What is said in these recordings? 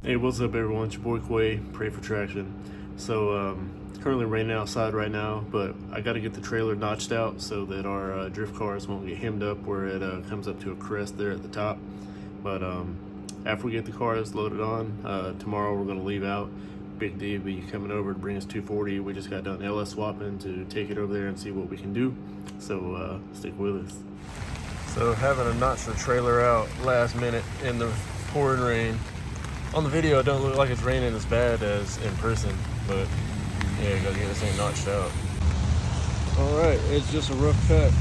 Hey, what's up everyone? It's your boy Quay, Pray for Traction. So currently raining outside right now, but I got to get the trailer notched out so that our drift cars won't get hemmed up where it comes up to a crest there at the top. But after we get the cars loaded on, tomorrow we're going to leave out. Big D will be coming over to bring us 240. We just got done LS swapping to take it over there and see what we can do. So stick with us. So having to notch the trailer out last minute in the pouring rain. On the video, it don't look like it's raining as bad as in person, but yeah, you gotta get this thing notched out. All right, it's just a rough cut,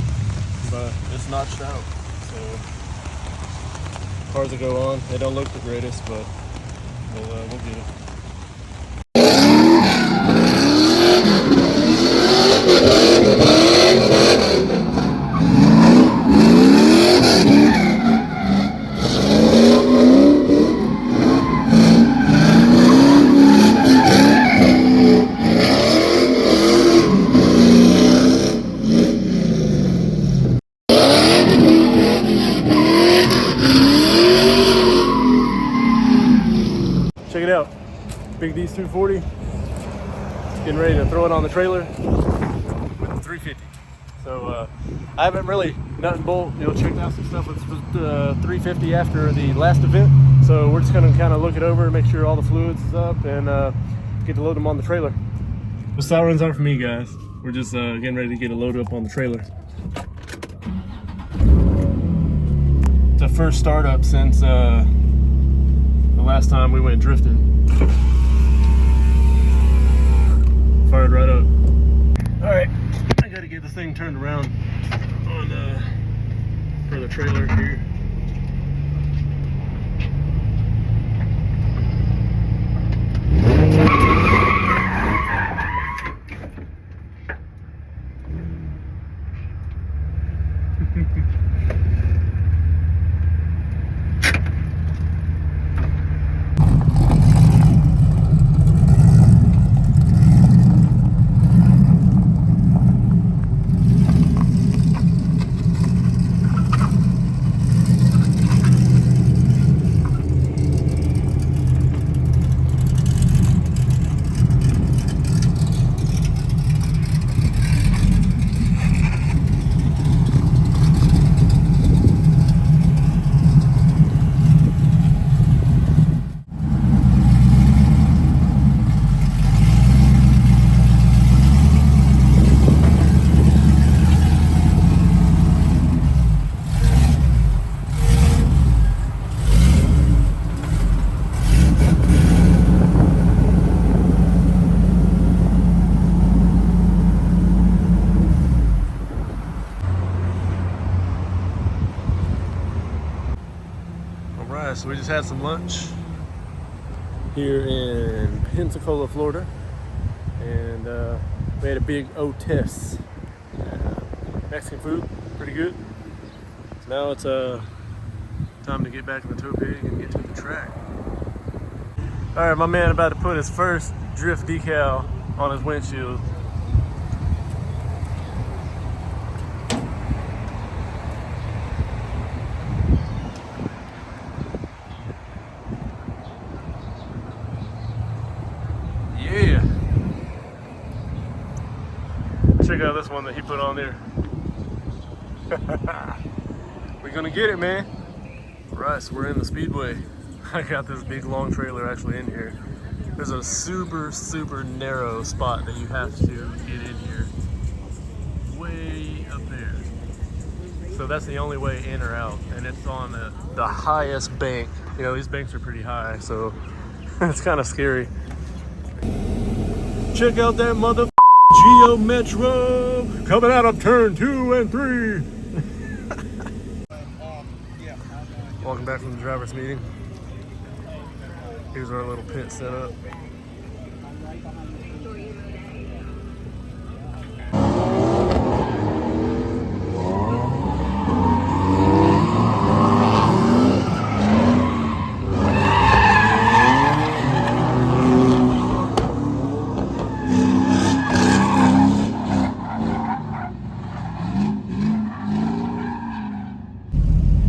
but it's notched out. So cars will go on. They don't look the greatest, but we'll get it. Check it out, Big D's 240, getting ready to throw it on the trailer with the 350. So I haven't really nut and bolt, checked out some stuff with the 350 after the last event. So we're just gonna kind of look it over, make sure all the fluids is up, and get to load them on the trailer. The sirens are for me, guys. We're just getting ready to get a load up on the trailer. It's the first startup since the last time we went drifting. Fired right up. All right, I gotta get this thing turned around on for the trailer here. So we just had some lunch here in Pensacola, Florida, and we had a big Otis. Mexican food, pretty good. So now it's time to get back in the tow pig and get to the track. All right, my man about to put his first drift decal on his windshield. Check out this one that he put on there. We're gonna get it, man. Right, so we're in the speedway. I got this big long trailer actually in here. There's a super narrow spot that you have to get in here. Way up there. So that's the only way in or out. And it's on the highest bank. These banks are pretty high, so it's kind of scary. Check out that mother Geo Metro coming out of turn 2 and 3. Welcome back from the driver's meeting. Here's our little pit set up.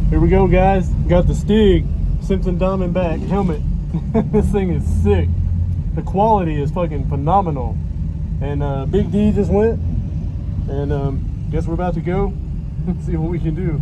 Here we go, guys. Got the Stig Simpson Diamondback helmet This thing is sick. The quality is fucking phenomenal. And Big D just went. And guess we're about to go see what we can do.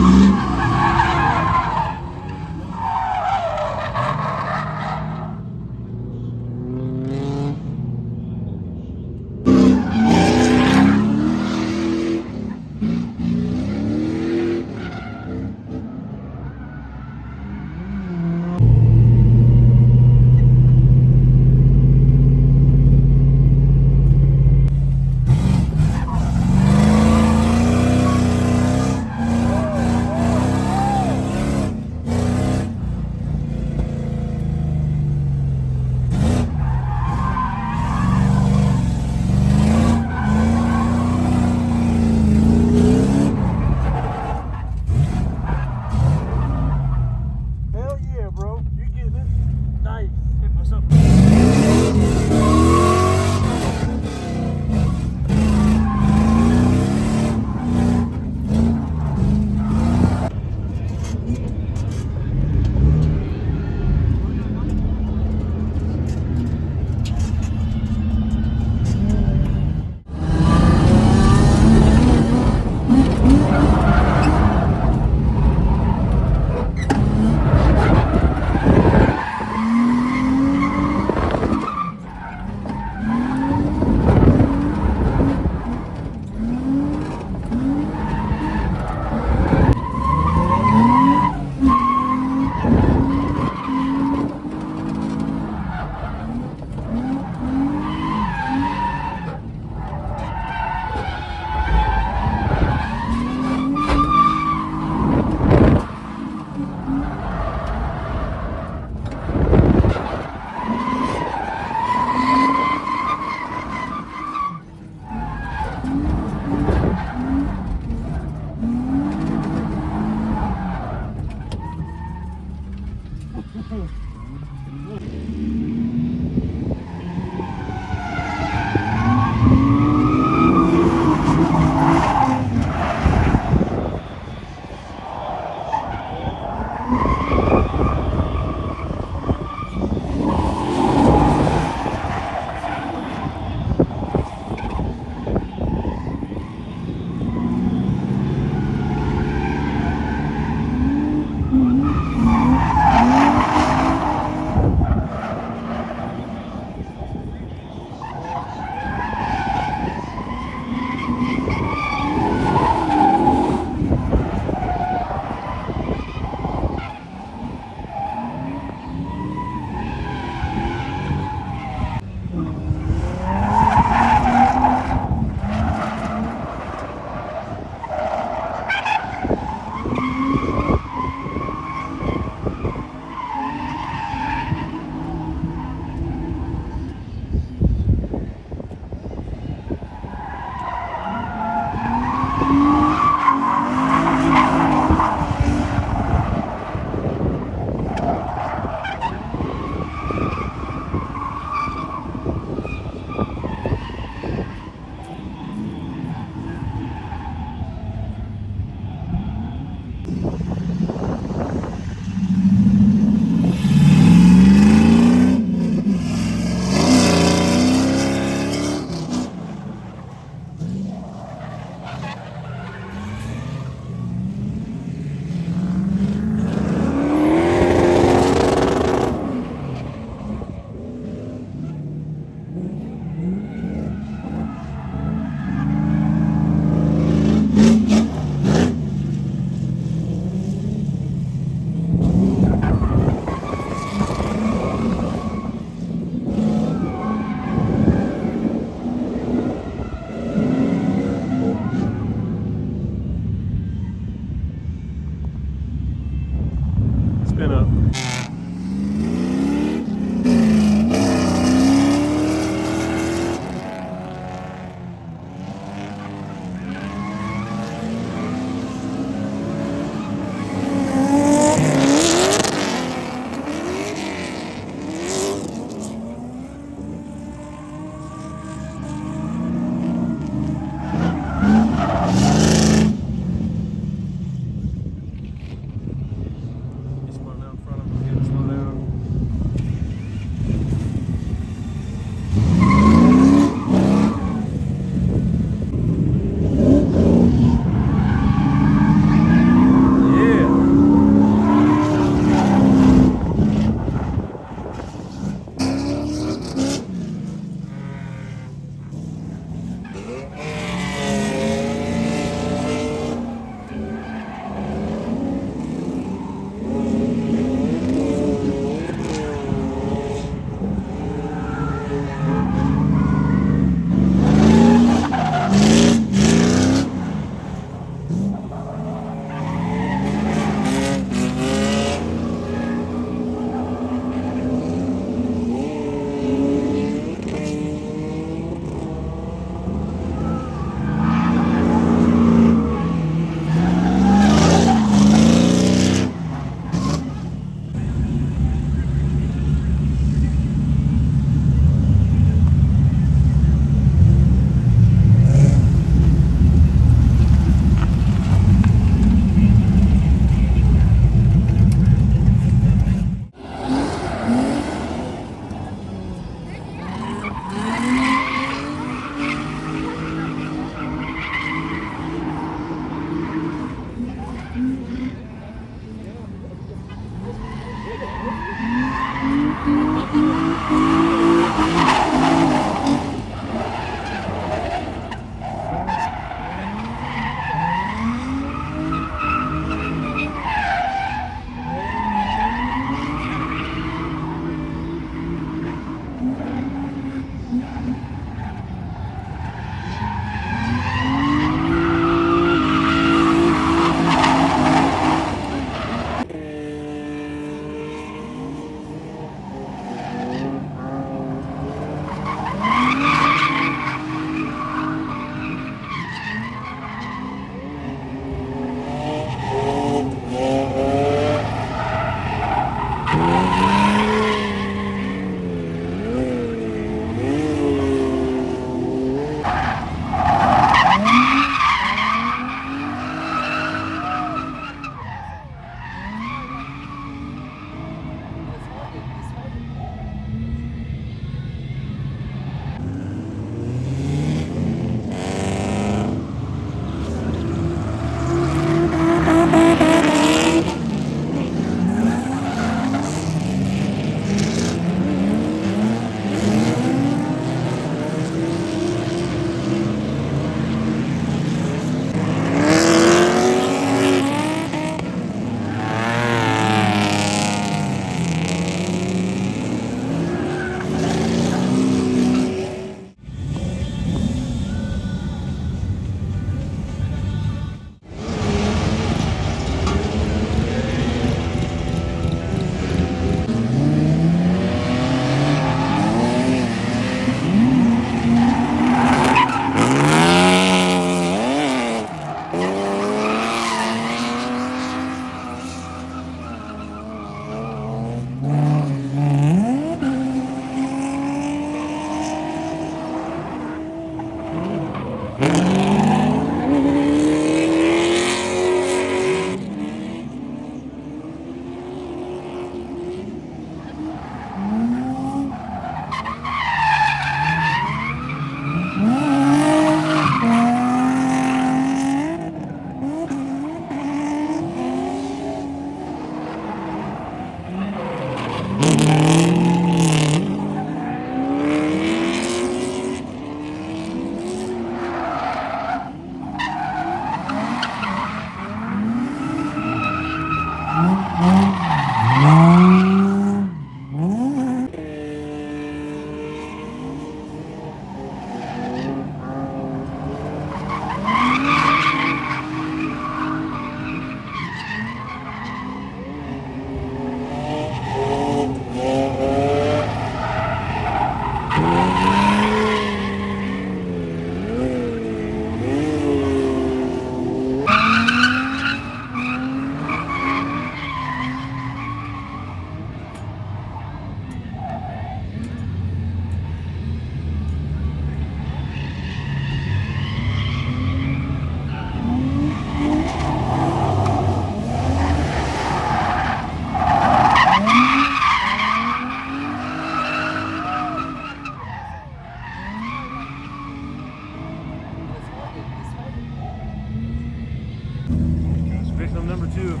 Victim number 2.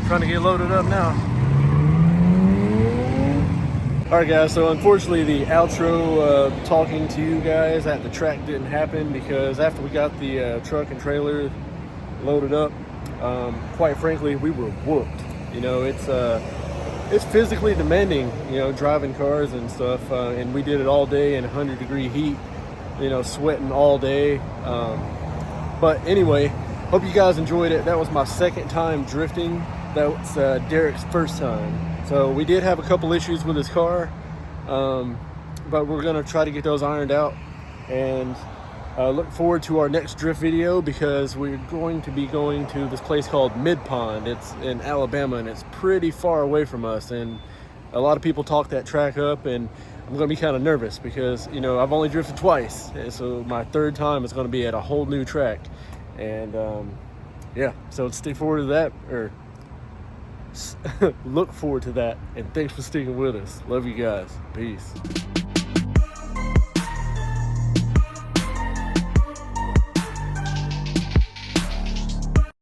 Trying to get loaded up now. Alright guys, so unfortunately the outro talking to you guys at the track didn't happen because after we got the truck and trailer loaded up, quite frankly we were whooped. You know, it's physically demanding, you know, driving cars and stuff, and we did it all day in 100-degree heat, you know, sweating all day. But anyway, hope you guys enjoyed it. That was my second time drifting. That was Derek's first time. So we did have a couple issues with his car, but we're gonna try to get those ironed out, and look forward to our next drift video because we're going to be going to this place called Mid Pond. It's in Alabama and it's pretty far away from us, and a lot of people talk that track up, and I'm gonna be kind of nervous because, you know, I've only drifted twice, and so my third time is gonna be at a whole new track. And yeah, so stay forward to that, or look forward to that, and thanks for sticking with us. Love you guys. Peace.